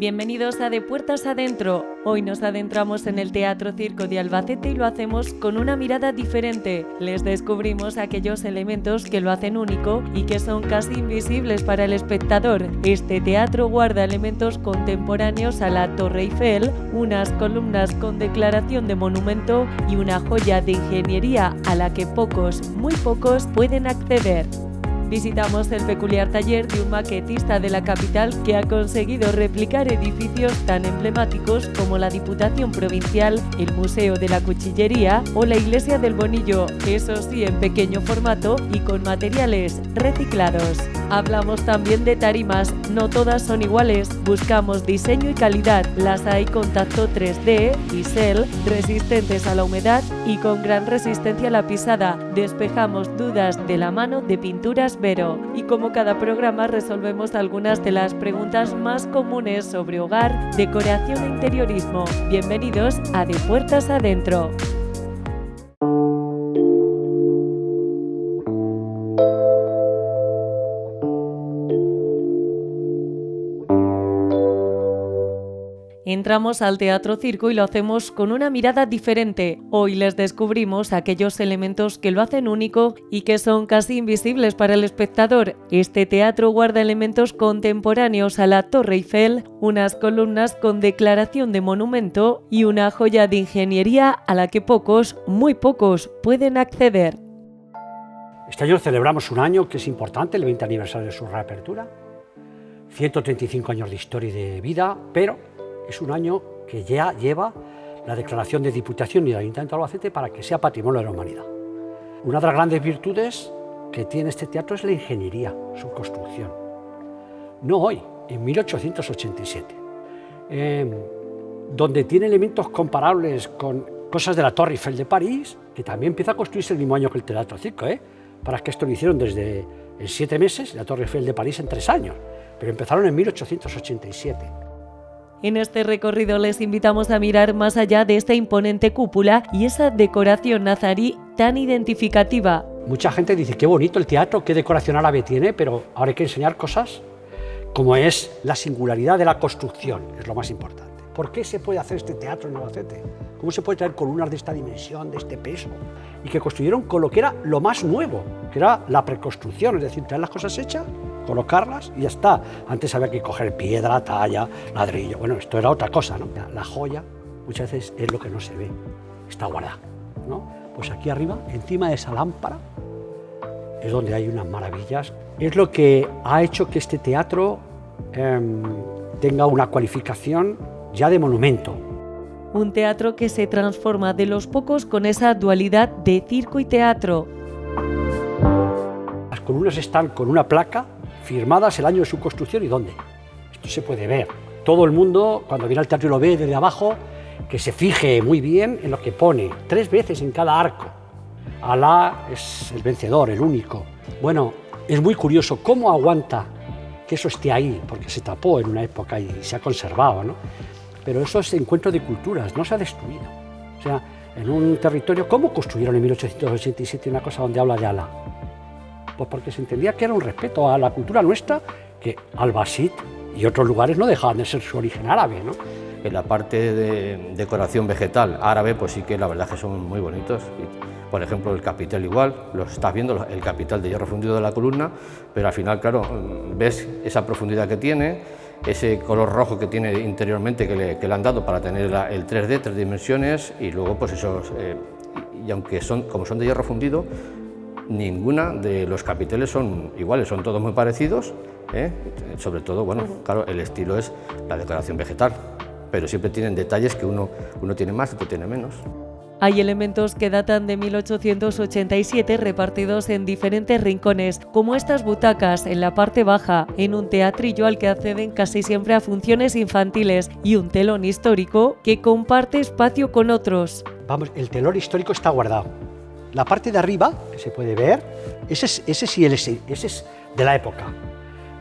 Bienvenidos a De Puertas Adentro. Hoy nos adentramos en el Teatro Circo de Albacete y lo hacemos con una mirada diferente. Les descubrimos aquellos elementos que lo hacen único y que son casi invisibles para el espectador. Este teatro guarda elementos contemporáneos a la Torre Eiffel, unas columnas con declaración de monumento y una joya de ingeniería a la que pocos, muy pocos, pueden acceder. Visitamos el peculiar taller de un maquetista de la capital que ha conseguido replicar edificios tan emblemáticos como la Diputación Provincial, el Museo de la Cuchillería o la Iglesia del Bonillo, eso sí en pequeño formato y con materiales reciclados. Hablamos también de tarimas, no todas son iguales, buscamos diseño y calidad, las hay con tacto 3D, bisel, resistentes a la humedad y con gran resistencia a la pisada. Despejamos dudas de la mano de Pinturas Vero y como cada programa resolvemos algunas de las preguntas más comunes sobre hogar, decoración e interiorismo. Bienvenidos a De Puertas Adentro. Entramos al Teatro Circo y lo hacemos con una mirada diferente. Hoy les descubrimos aquellos elementos que lo hacen único y que son casi invisibles para el espectador. Este teatro guarda elementos contemporáneos a la Torre Eiffel, unas columnas con declaración de monumento y una joya de ingeniería a la que pocos, muy pocos, pueden acceder. Este año celebramos un año que es importante, el 20 aniversario de su reapertura, 135 años de historia y de vida, pero es un año que ya lleva la declaración de Diputación y del Ayuntamiento de Albacete para que sea Patrimonio de la Humanidad. Una de las grandes virtudes que tiene este teatro es la ingeniería, su construcción. No hoy, en 1887, donde tiene elementos comparables con cosas de la Torre Eiffel de París, que también empieza a construirse el mismo año que el Teatro Circo, para que esto lo hicieron desde en 7 meses, la Torre Eiffel de París en 3 años, pero empezaron en 1887. En este recorrido les invitamos a mirar más allá de esta imponente cúpula y esa decoración nazarí tan identificativa. Mucha gente dice, qué bonito el teatro, qué decoración árabe tiene, pero ahora hay que enseñar cosas como es la singularidad de la construcción, es lo más importante. ¿Por qué se puede hacer este teatro en Albacete? ¿Cómo se puede traer columnas de esta dimensión, de este peso? Y que construyeron con lo que era lo más nuevo, que era la preconstrucción, es decir, traer las cosas hechas, colocarlas y ya está. Antes había que coger piedra, talla, ladrillo. Bueno, esto era otra cosa, ¿no? La joya muchas veces es lo que no se ve, está guardada, ¿no? Pues aquí arriba, encima de esa lámpara, es donde hay unas maravillas. Es lo que ha hecho que este teatro tenga una cualificación ya de monumento. Un teatro que se transforma de los pocos con esa dualidad de circo y teatro. Las columnas están con una placa firmadas el año de su construcción y dónde. Esto se puede ver. Todo el mundo, cuando viene al teatro y lo ve desde abajo, que se fije muy bien en lo que pone, 3 veces en cada arco. Alá es el vencedor, el único. Bueno, es muy curioso cómo aguanta que eso esté ahí, porque se tapó en una época y se ha conservado, ¿no? Pero eso es encuentro de culturas, no se ha destruido. O sea, en un territorio, ¿cómo construyeron en 1887 una cosa donde habla de Alá? Pues porque se entendía que era un respeto a la cultura nuestra, que Albacete y otros lugares no dejaban de ser su origen árabe, ¿no? En la parte de decoración vegetal árabe, pues sí que la verdad es que son muy bonitos. Por ejemplo, el capitel igual, lo estás viendo, el capital de hierro fundido de la columna, pero al final, claro, ves esa profundidad que tiene, ese color rojo que tiene interiormente que le han dado para tener el 3D, 3 dimensiones, y luego pues esos, y aunque como son de hierro fundido, ninguna de los capiteles son iguales, son todos muy parecidos, sobre todo, bueno, claro, el estilo es la decoración vegetal, pero siempre tienen detalles que uno tiene más y otro tiene menos. Hay elementos que datan de 1887 repartidos en diferentes rincones, como estas butacas en la parte baja, en un teatrillo al que acceden casi siempre a funciones infantiles y un telón histórico que comparte espacio con otros. Vamos, el telón histórico está guardado. La parte de arriba, que se puede ver, ese es de la época.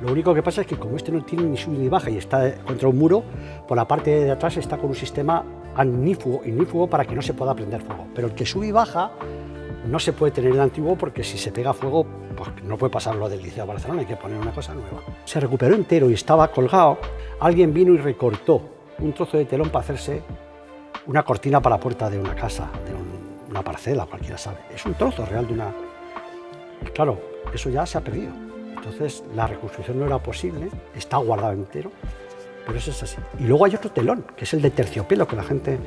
Lo único que pasa es que como este no tiene ni sub ni baja y está contra un muro, por la parte de atrás está con un sistema ignífugo para que no se pueda prender fuego. Pero el que sube y baja no se puede tener el antiguo porque si se pega fuego pues no puede pasar lo del Liceo de Barcelona, hay que poner una cosa nueva. Se recuperó entero y estaba colgado. Alguien vino y recortó un trozo de telón para hacerse una cortina para la puerta de una casa, de una parcela, cualquiera sabe. Es un trozo real de una... Claro, eso ya se ha perdido. Entonces la reconstrucción no era posible, está guardado entero, pero eso es así. Y luego hay otro telón, que es el de terciopelo, que la gente...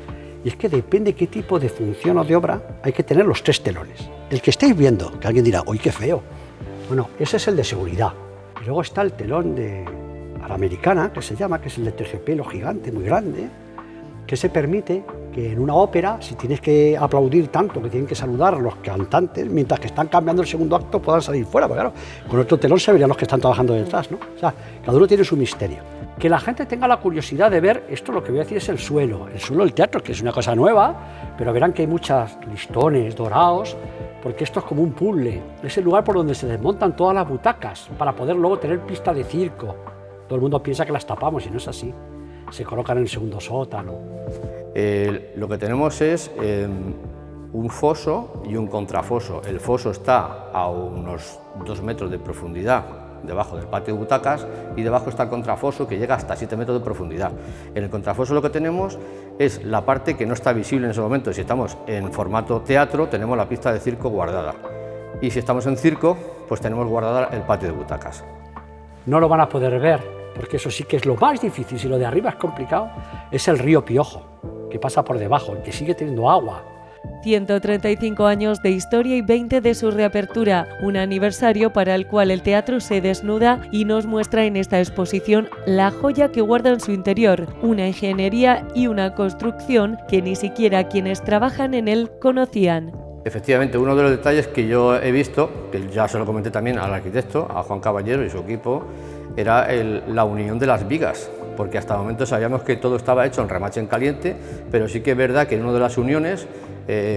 Y es que depende qué tipo de función o de obra, hay que tener los 3 telones. El que estáis viendo, que alguien dirá, ¡uy, qué feo! Bueno, ese es el de seguridad. Y luego está el telón a la americana, que se llama, que es el de terciopelo gigante, muy grande, que se permite que en una ópera, si tienes que aplaudir tanto, que tienen que saludar a los cantantes, mientras que están cambiando el segundo acto, puedan salir fuera, porque claro, con otro telón se verían los que están trabajando detrás, ¿no? O sea, cada uno tiene su misterio. Que la gente tenga la curiosidad de ver, esto lo que voy a decir es el suelo del teatro, que es una cosa nueva, pero verán que hay muchos listones dorados, porque esto es como un puzzle, es el lugar por donde se desmontan todas las butacas, para poder luego tener pista de circo. Todo el mundo piensa que las tapamos y no es así, se colocan en el segundo sótano. Lo que tenemos es un foso y un contrafoso. El foso está a unos 2 metros de profundidad debajo del patio de butacas y debajo está el contrafoso que llega hasta 7 metros de profundidad. En el contrafoso lo que tenemos es la parte que no está visible en ese momento. Si estamos en formato teatro tenemos la pista de circo guardada y si estamos en circo pues tenemos guardada el patio de butacas. No lo van a poder ver porque eso sí que es lo más difícil. Si lo de arriba es complicado, es el río Piojo, que pasa por debajo, el que sigue teniendo agua. 135 años de historia y 20 de su reapertura, un aniversario para el cual el teatro se desnuda y nos muestra en esta exposición la joya que guarda en su interior, una ingeniería y una construcción que ni siquiera quienes trabajan en él conocían. Efectivamente, uno de los detalles que yo he visto, que ya se lo comenté también al arquitecto, a Juan Caballero y su equipo, era la unión de las vigas, porque hasta el momento sabíamos que todo estaba hecho en remache en caliente, pero sí que es verdad que en una de las uniones,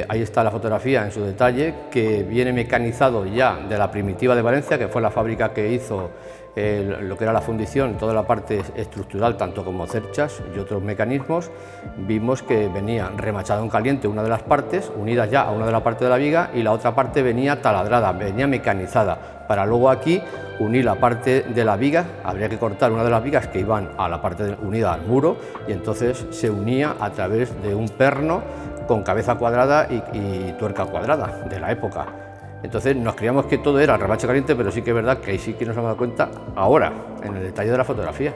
ahí está la fotografía en su detalle, que viene mecanizado ya de la Primitiva de Valencia, que fue la fábrica que hizo lo que era la fundición, toda la parte estructural, tanto como cerchas y otros mecanismos. Vimos que venía remachado en caliente una de las partes, unidas ya a una de las partes de la viga, y la otra parte venía taladrada, venía mecanizada, para luego aquí unir la parte de la viga. Habría que cortar una de las vigas que iban a la parte unida al muro, y entonces se unía a través de un perno con cabeza cuadrada y tuerca cuadrada de la época. Entonces nos creíamos que todo era remache caliente, pero sí que es verdad que ahí sí que nos hemos dado cuenta ahora, en el detalle de la fotografía.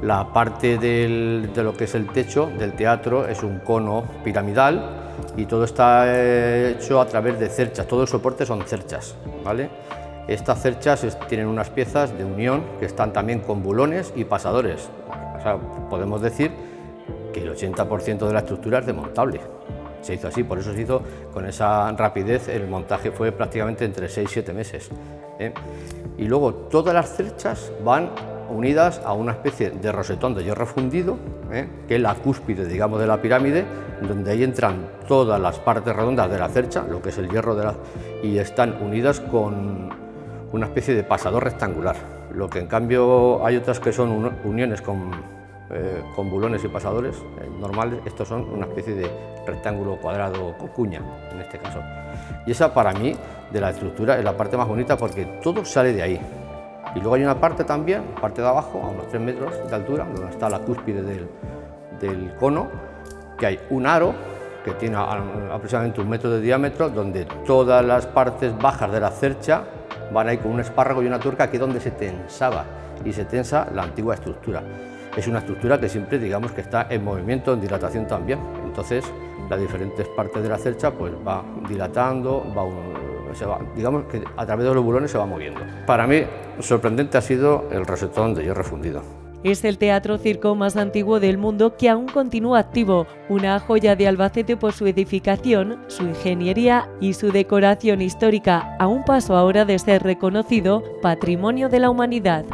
La parte de lo que es el techo del teatro es un cono piramidal y todo está hecho a través de cerchas, todo el soporte son cerchas, ¿vale? Estas cerchas tienen unas piezas de unión que están también con bulones y pasadores. O sea, podemos decir que el 80% de la estructura es desmontable. Se hizo así, por eso se hizo con esa rapidez, el montaje fue prácticamente entre 6 y 7 meses. Y luego todas las cerchas van unidas a una especie de rosetón de hierro fundido, que es la cúspide, digamos, de la pirámide, donde ahí entran todas las partes redondas de la cercha, lo que es el hierro y están unidas con una especie de pasador rectangular. Lo que en cambio hay otras que son uniones con bulones y pasadores normales, estos son una especie de rectángulo cuadrado con cuña en este caso. Y esa para mí de la estructura es la parte más bonita porque todo sale de ahí. Y luego hay una parte también, parte de abajo, a unos 3 metros de altura, donde está la cúspide del cono, que hay un aro que tiene aproximadamente 1 metro de diámetro, donde todas las partes bajas de la cercha van ahí con un espárrago y una tuerca, que es donde se tensaba y se tensa la antigua estructura. Es una estructura que siempre, digamos, que está en movimiento, en dilatación también. Entonces, las diferentes partes de la cercha pues va dilatando, digamos que a través de los bulones se va moviendo. Para mí, sorprendente ha sido el rosetón de hierro fundido. Es el teatro circo más antiguo del mundo que aún continúa activo, una joya de Albacete por su edificación, su ingeniería y su decoración histórica, a un paso ahora de ser reconocido Patrimonio de la Humanidad.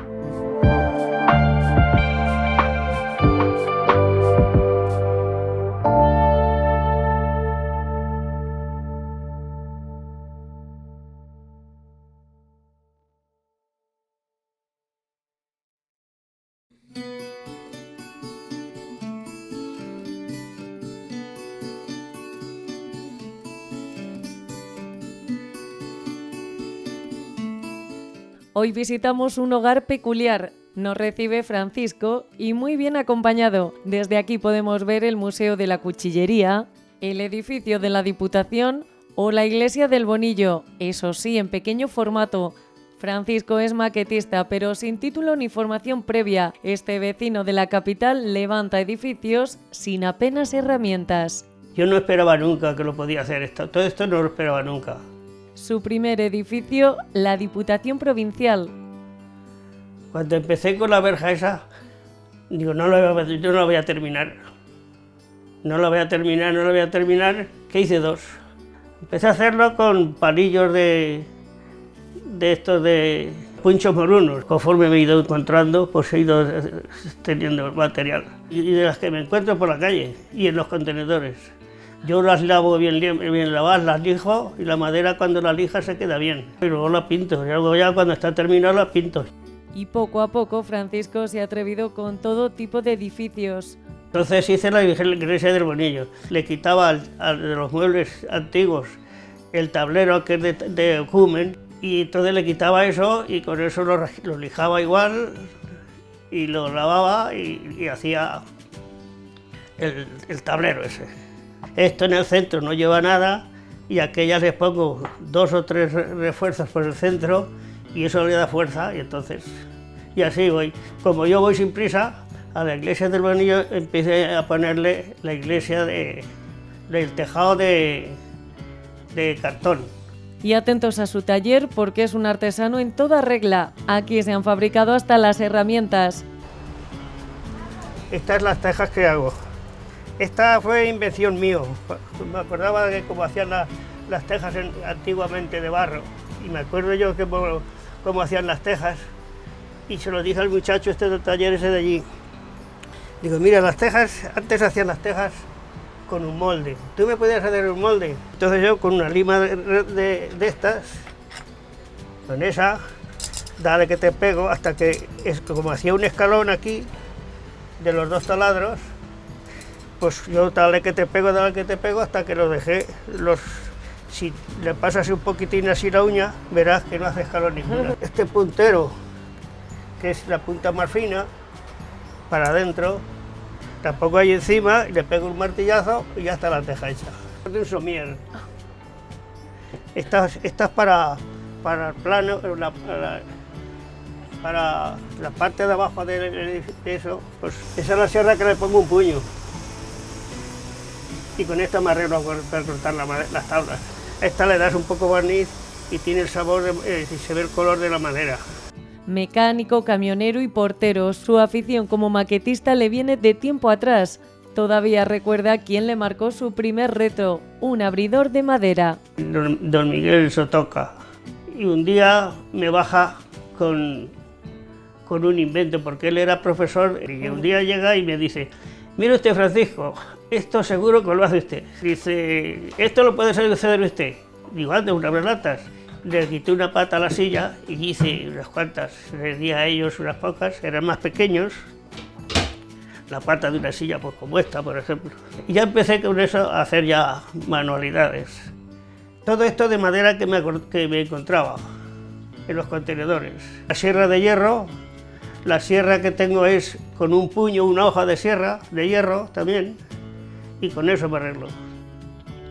Hoy visitamos un hogar peculiar. Nos recibe Francisco y muy bien acompañado. Desde aquí podemos ver el Museo de la Cuchillería, el edificio de la Diputación o la Iglesia del Bonillo, eso sí, en pequeño formato. Francisco es maquetista, pero sin título ni formación previa. Este vecino de la capital levanta edificios sin apenas herramientas. Yo no esperaba nunca que lo podía hacer esto. Todo esto no lo esperaba nunca. Su primer edificio, la Diputación Provincial. Cuando empecé con la verja esa, digo, yo no la voy a terminar. No la voy a terminar, que hice 2. Empecé a hacerlo con palillos de estos de punchos morunos. Conforme me he ido encontrando, pues he ido teniendo material. Y de las que me encuentro por la calle y en los contenedores. Yo las lavo bien lavadas, las lijo y la madera cuando la lija se queda bien. Y luego la pinto, y luego ya cuando está terminada la pinto. Y poco a poco Francisco se ha atrevido con todo tipo de edificios. Entonces hice la iglesia del Bonillo. Le quitaba de los muebles antiguos el tablero que es de ecumen y entonces le quitaba eso y con eso lo lijaba igual y lo lavaba y hacía el tablero ese. Esto en el centro no lleva nada y a aquellas les pongo 2 o 3 refuerzos por el centro y eso le da fuerza y así voy. Como yo voy sin prisa, a la iglesia del Bonillo empecé a ponerle la iglesia del tejado de cartón. Y atentos a su taller porque es un artesano en toda regla. Aquí se han fabricado hasta las herramientas. Estas son las tejas que hago. Esta fue invención mío. Me acordaba de cómo hacían las tejas antiguamente de barro. Y me acuerdo yo que cómo hacían las tejas. Y se lo dije al muchacho este del taller ese de allí. Digo, mira, las tejas, antes hacían las tejas con un molde. ¿Tú me podías hacer un molde? Entonces yo con una lima de estas, con esa, dale que te pego hasta que, como hacía un escalón aquí, de los 2 taladros, pues yo dale que te pego hasta que lo dejé. Si le pasas un poquitín así la uña, verás que no hace escalón ninguna. Este puntero, que es la punta más fina, para adentro, la pongo ahí encima, le pego un martillazo y ya está la teja hecha. De un somier. Esta es para el plano, para la parte de abajo de eso, pues esa es la sierra que le pongo un puño. Y con esta me arreglo para cortar las tablas. Esta le das un poco barniz y tiene el sabor, y se ve el color de la madera. Mecánico, camionero y portero, su afición como maquetista le viene de tiempo atrás. Todavía recuerda quién le marcó su primer reto, un abridor de madera. Don Miguel Sotoca. Y un día me baja con un invento, porque él era profesor, y un día llega y me dice, mire usted, Francisco, esto seguro que lo hace usted. Dice, esto lo puede hacer usted. Digo, ande, unas latas. Le quité una pata a la silla y hice unas cuantas, les di a ellos unas pocas, eran más pequeños, la pata de una silla pues como esta, por ejemplo. Y ya empecé con eso a hacer ya manualidades. Todo esto de madera que me encontraba en los contenedores. La sierra de hierro, la sierra que tengo es con un puño, una hoja de sierra, de hierro también, y con eso me arreglo.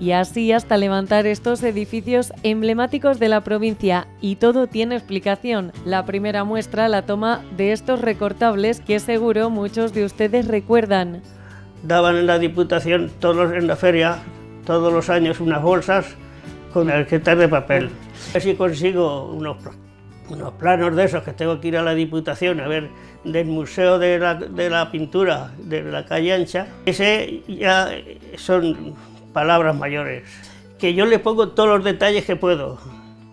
Y así hasta levantar estos edificios emblemáticos de la provincia. Y todo tiene explicación. La primera muestra la toma de estos recortables que seguro muchos de ustedes recuerdan. Daban en la Diputación, en la feria, todos los años unas bolsas con tarjetas de papel. A ver si consigo unos planos de esos que tengo que ir a la Diputación a ver, del Museo de la Pintura de la calle Ancha. Ese ya son palabras mayores, que yo le pongo todos los detalles que puedo,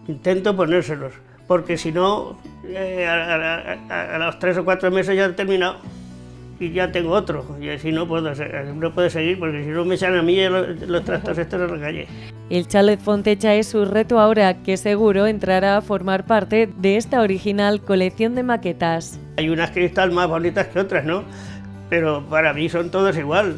intento ponérselos, porque si no, a los 3 o 4 meses ya he terminado y ya tengo otro, y así no puedo seguir, porque si no me echan a mí los trastos estos en la calle. El Chalet Fontecha es su reto ahora, que seguro entrará a formar parte de esta original colección de maquetas. Hay unas que están más bonitas que otras, ¿no? Pero para mí son todas igual.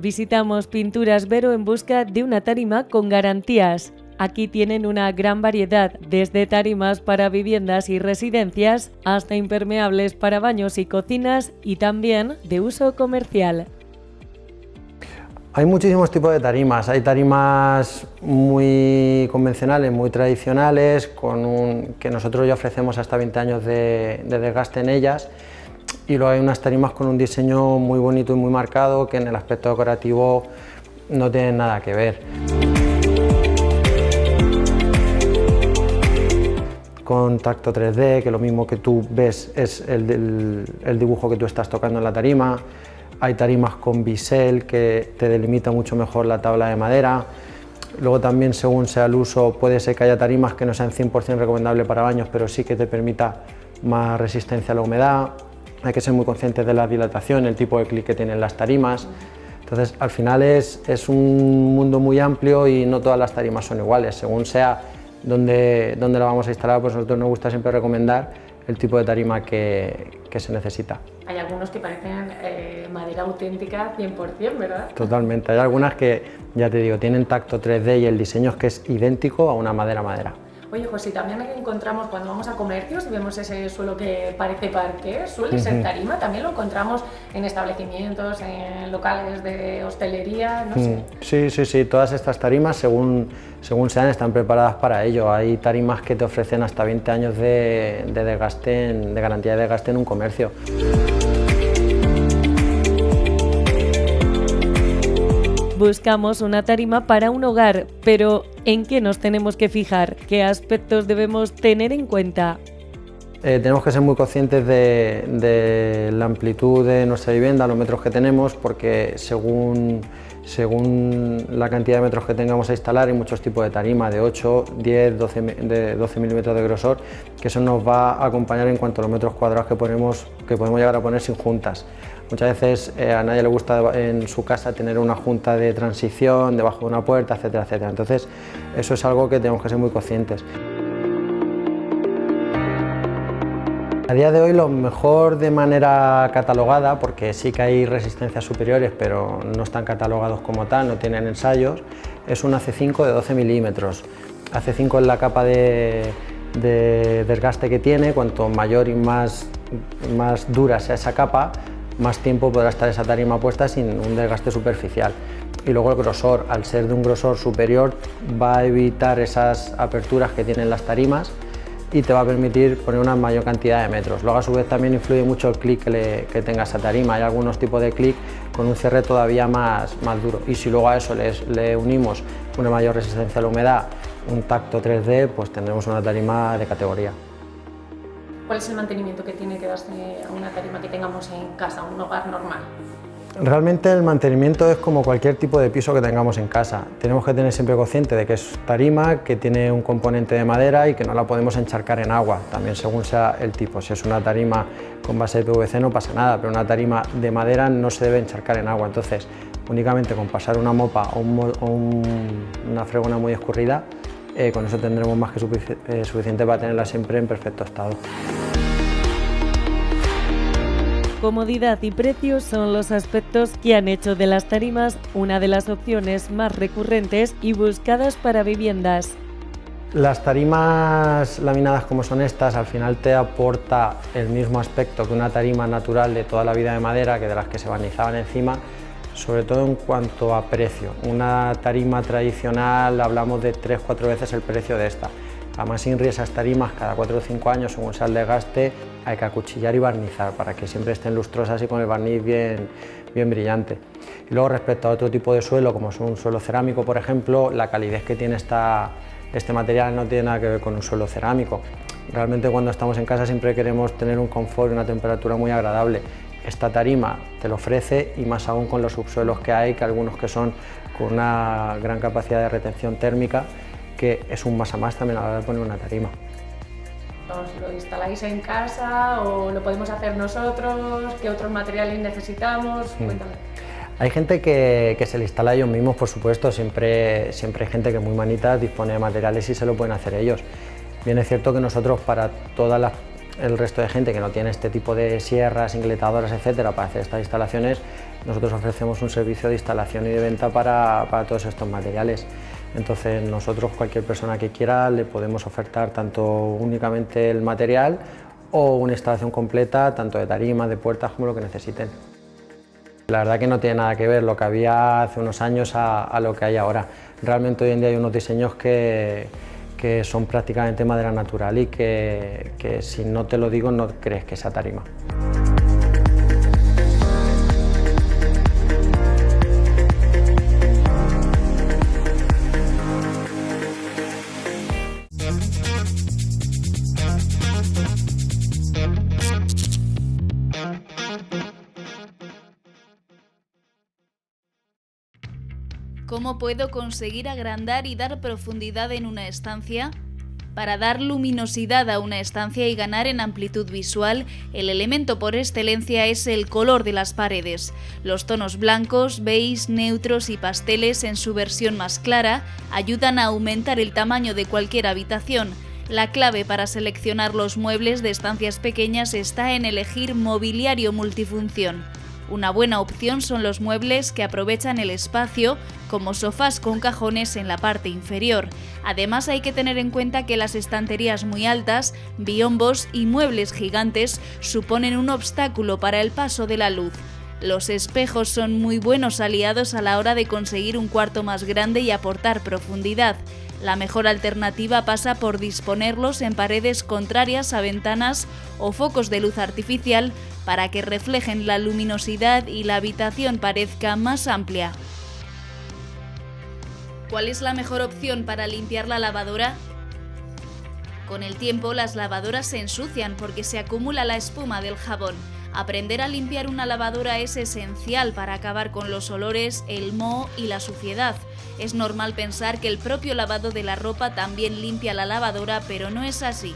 Visitamos Pinturas Vero en busca de una tarima con garantías. Aquí tienen una gran variedad, desde tarimas para viviendas y residencias hasta impermeables para baños y cocinas y también de uso comercial. Hay muchísimos tipos de tarimas. Hay tarimas muy convencionales, muy tradicionales, que nosotros ya ofrecemos hasta 20 años de desgaste en ellas. Y luego hay unas tarimas con un diseño muy bonito y muy marcado que en el aspecto decorativo no tienen nada que ver. Con tacto 3D, que lo mismo que tú ves es el dibujo que tú estás tocando en la tarima. Hay tarimas con bisel que te delimita mucho mejor la tabla de madera. Luego también, según sea el uso, puede ser que haya tarimas que no sean 100% recomendables para baños, pero sí que te permita más resistencia a la humedad. Hay que ser muy conscientes de la dilatación, el tipo de clic que tienen las tarimas. Entonces, al final es un mundo muy amplio y no todas las tarimas son iguales. Según sea donde la vamos a instalar, pues a nosotros nos gusta siempre recomendar el tipo de tarima que se necesita. Hay algunos que parecen madera auténtica 100%, ¿verdad? Totalmente. Hay algunas que, ya te digo, tienen tacto 3D y el diseño es que es idéntico a una madera. Oye, José, también encontramos cuando vamos a comercios y vemos ese suelo que parece parqué, suele ser tarima, también lo encontramos en establecimientos, en locales de hostelería, no sé. Sí, todas estas tarimas, según sean, están preparadas para ello. Hay tarimas que te ofrecen hasta 20 años de desgaste, de garantía de desgaste en un comercio. Buscamos una tarima para un hogar, pero ¿en qué nos tenemos que fijar? ¿Qué aspectos debemos tener en cuenta? Tenemos que ser muy conscientes de la amplitud de nuestra vivienda, los metros que tenemos, porque según la cantidad de metros que tengamos a instalar, hay muchos tipos de tarima, de 8, 10, 12 milímetros de grosor, que eso nos va a acompañar en cuanto a los metros cuadrados que podemos llegar a poner sin juntas. Muchas veces a nadie le gusta en su casa tener una junta de transición debajo de una puerta, etcétera, etcétera. Entonces, eso es algo que tenemos que ser muy conscientes. A día de hoy lo mejor de manera catalogada, porque sí que hay resistencias superiores, pero no están catalogados como tal, no tienen ensayos, es un AC5 de 12 milímetros. AC5 es la capa de desgaste que tiene. Cuanto mayor y más dura sea esa capa, más tiempo podrá estar esa tarima puesta sin un desgaste superficial. Y luego el grosor, al ser de un grosor superior, va a evitar esas aperturas que tienen las tarimas y te va a permitir poner una mayor cantidad de metros. Luego, a su vez, también influye mucho el clic que tenga esa tarima. Hay algunos tipos de clic con un cierre todavía más duro. Y si luego a eso le unimos una mayor resistencia a la humedad, un tacto 3D, pues tendremos una tarima de categoría. ¿Cuál es el mantenimiento que tiene que darse a una tarima que tengamos en casa, un hogar normal? Realmente el mantenimiento es como cualquier tipo de piso que tengamos en casa. Tenemos que tener siempre consciente de que es tarima, que tiene un componente de madera y que no la podemos encharcar en agua, también según sea el tipo. Si es una tarima con base de PVC no pasa nada, pero una tarima de madera no se debe encharcar en agua. Entonces, únicamente con pasar una mopa o una fregona muy escurrida, con eso tendremos más que suficiente para tenerla siempre en perfecto estado. Comodidad y precio son los aspectos que han hecho de las tarimas una de las opciones más recurrentes y buscadas para viviendas. Las tarimas laminadas como son estas, al final te aporta el mismo aspecto que una tarima natural de toda la vida de madera, que de las que se barnizaban encima, sobre todo en cuanto a precio. Una tarima tradicional hablamos de 3-4 veces el precio de esta. Además, INRI, esas tarimas cada 4 o 5 años, según sea el desgaste, hay que acuchillar y barnizar para que siempre estén lustrosas y con el barniz bien brillante. Y luego, respecto a otro tipo de suelo, como es un suelo cerámico, por ejemplo, la calidez que tiene este material no tiene nada que ver con un suelo cerámico. Realmente, cuando estamos en casa siempre queremos tener un confort y una temperatura muy agradable. Esta tarima te lo ofrece, y más aún con los subsuelos que hay, que algunos que son con una gran capacidad de retención térmica, que es un más a más también a la hora de poner una tarima. ¿Os lo instaláis en casa o lo podemos hacer nosotros? ¿Qué otros materiales necesitamos? Cuéntame. Hay gente que se le instala a ellos mismos, por supuesto, siempre hay gente que es muy manita, dispone de materiales y se lo pueden hacer ellos. Bien es cierto que nosotros, para el resto de gente que no tiene este tipo de sierras, ingletadoras, etcétera, para hacer estas instalaciones, nosotros ofrecemos un servicio de instalación y de venta para todos estos materiales. Entonces nosotros, cualquier persona que quiera, le podemos ofertar tanto únicamente el material o una instalación completa, tanto de tarimas, de puertas, como lo que necesiten. La verdad que no tiene nada que ver lo que había hace unos años a lo que hay ahora. Realmente hoy en día hay unos diseños que son prácticamente madera natural y que si no te lo digo no crees que sea tarima. ¿Cómo puedo conseguir agrandar y dar profundidad en una estancia? Para dar luminosidad a una estancia y ganar en amplitud visual, el elemento por excelencia es el color de las paredes. Los tonos blancos, beige, neutros y pasteles en su versión más clara ayudan a aumentar el tamaño de cualquier habitación. La clave para seleccionar los muebles de estancias pequeñas está en elegir mobiliario multifunción. Una buena opción son los muebles que aprovechan el espacio, como sofás con cajones en la parte inferior. Además, hay que tener en cuenta que las estanterías muy altas, biombos y muebles gigantes suponen un obstáculo para el paso de la luz. Los espejos son muy buenos aliados a la hora de conseguir un cuarto más grande y aportar profundidad. La mejor alternativa pasa por disponerlos en paredes contrarias a ventanas o focos de luz artificial para que reflejen la luminosidad y la habitación parezca más amplia. ¿Cuál es la mejor opción para limpiar la lavadora? Con el tiempo, las lavadoras se ensucian porque se acumula la espuma del jabón. Aprender a limpiar una lavadora es esencial para acabar con los olores, el moho y la suciedad. Es normal pensar que el propio lavado de la ropa también limpia la lavadora, pero no es así.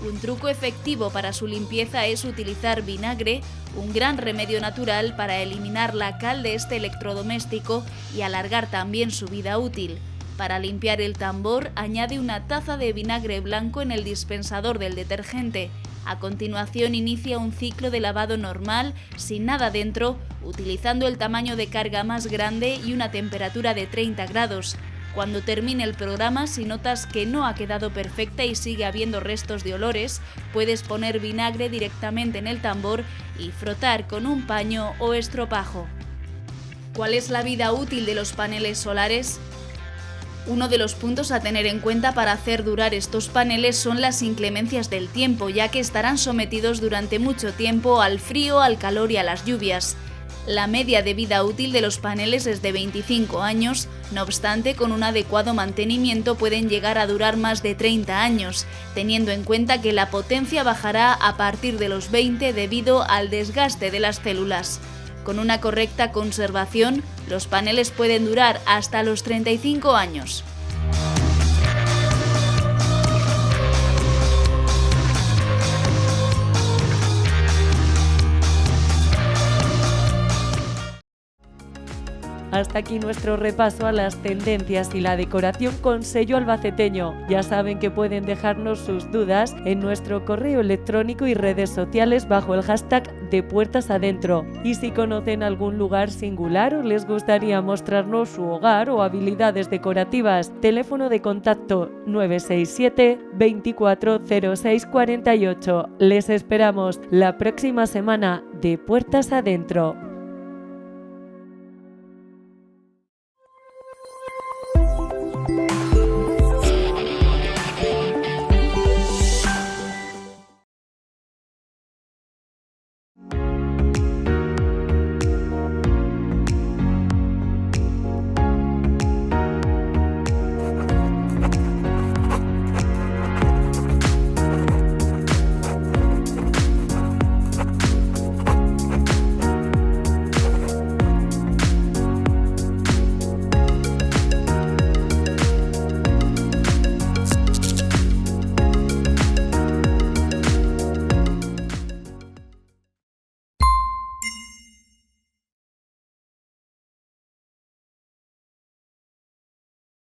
Un truco efectivo para su limpieza es utilizar vinagre, un gran remedio natural para eliminar la cal de este electrodoméstico y alargar también su vida útil. Para limpiar el tambor, añade una taza de vinagre blanco en el dispensador del detergente. A continuación, inicia un ciclo de lavado normal, sin nada dentro, utilizando el tamaño de carga más grande y una temperatura de 30 grados. Cuando termine el programa, si notas que no ha quedado perfecta y sigue habiendo restos de olores, puedes poner vinagre directamente en el tambor y frotar con un paño o estropajo. ¿Cuál es la vida útil de los paneles solares? Uno de los puntos a tener en cuenta para hacer durar estos paneles son las inclemencias del tiempo, ya que estarán sometidos durante mucho tiempo al frío, al calor y a las lluvias. La media de vida útil de los paneles es de 25 años, no obstante, con un adecuado mantenimiento pueden llegar a durar más de 30 años, teniendo en cuenta que la potencia bajará a partir de los 20 debido al desgaste de las células. Con una correcta conservación, los paneles pueden durar hasta los 35 años. Hasta aquí nuestro repaso a las tendencias y la decoración con sello albaceteño. Ya saben que pueden dejarnos sus dudas en nuestro correo electrónico y redes sociales bajo el hashtag de Puertas Adentro. Y si conocen algún lugar singular o les gustaría mostrarnos su hogar o habilidades decorativas, teléfono de contacto 967 240648. Les esperamos la próxima semana de Puertas Adentro.